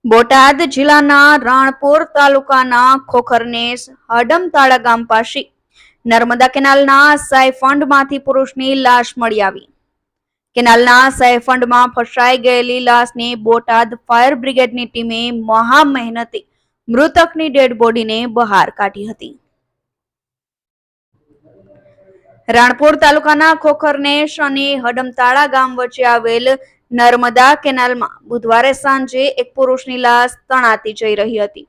બોટાદ જિલ્લાના રાણપુર તાલુકાના ખોખરનેસ હડમતાળા ગામ પાસે નર્મદા કેનાલના સાયફંડમાંથી પુરુષની લાશ મળી આવી. કેનાલના સાયફંડમાં ફસાઈ ગયેલી લાશને બોટાદ ફાયર બ્રિગેડની ટીમે મહા મહેનતે મૃતકની ડેડ બોડીને બહાર કાઢી હતી. રાણપુર તાલુકાના ખોખરનેસ અને હડમતાળા ગામ વચ્ચે આવેલ નર્મદા કેનાલમાં બુધવારે સાંજે એક પુરુષની લાશ તણાતી જઈ રહી હતી.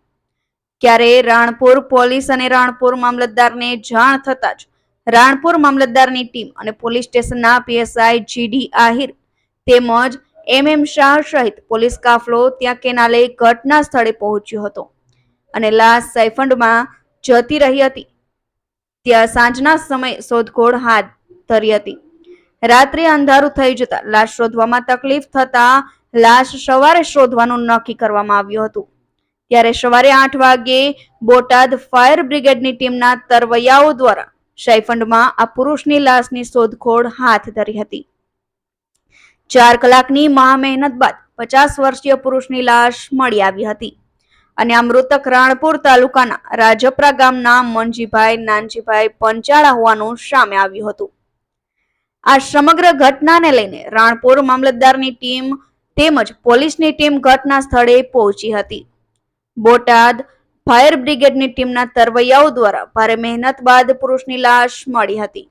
ત્યારે રાણપુર પોલીસ અને રાણપુર મામલતદારને જાણ થતાં જ રાણપુર મામલતદારની ટીમ અને પોલીસ સ્ટેશનના પીએસઆઈ જીડી આહિર તેમજ એમએમ શાહ સહિત પોલીસ કાફલો ત્યાં કેનાલે ઘટના સ્થળે પહોંચ્યો હતો અને લાશ સાયફંડમાં જતી રહી હતી ત્યાં સાંજના સમયે શોધખોળ હાથ ધરી હતી. રાત્રે અંધારું થઈ જતા લાશ શોધવામાં તકલીફ થતા લાશ સવારે શોધવાનું નક્કી કરવામાં આવ્યું હતું. ત્યારે સવારે 8 વાગ્યે બોટાદ ફાયર બ્રિગેડની ટીમના તરવૈયાઓ દ્વારા સાયફંડમાં આ પુરુષની લાશની શોધખોળ હાથ ધરી હતી. 4 કલાકની મહામહેનત બાદ 50 વર્ષીય પુરુષની લાશ મળી આવી હતી અને આ મૃતક રાણપુર તાલુકાના રાજપરા ગામના મનજીભાઈ નાનજીભાઈ પંચાળા હોવાનું સામે આવ્યું હતું. આ સમગ્ર ઘટનાને લઈને રાણપુર મામલતદારની ટીમ તેમજ પોલીસની ટીમ ઘટના સ્થળે પહોંચી હતી. બોટાદ ફાયર બ્રિગેડની ટીમના તરવૈયાઓ દ્વારા ભારે મહેનત બાદ પુરુષની લાશ મળી હતી.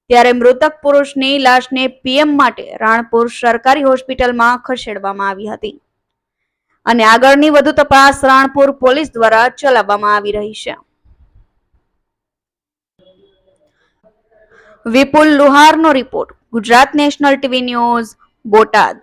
ત્યારે મૃતક પુરુષની લાશને પીએમ માટે રાણપુર સરકારી હોસ્પિટલમાં ખસેડવામાં આવી હતી અને આગળની વધુ તપાસ રાણપુર પોલીસ દ્વારા ચલાવવામાં આવી રહી છે. વિપુલ લુહારનો report, Gujarat national TV news, Botad.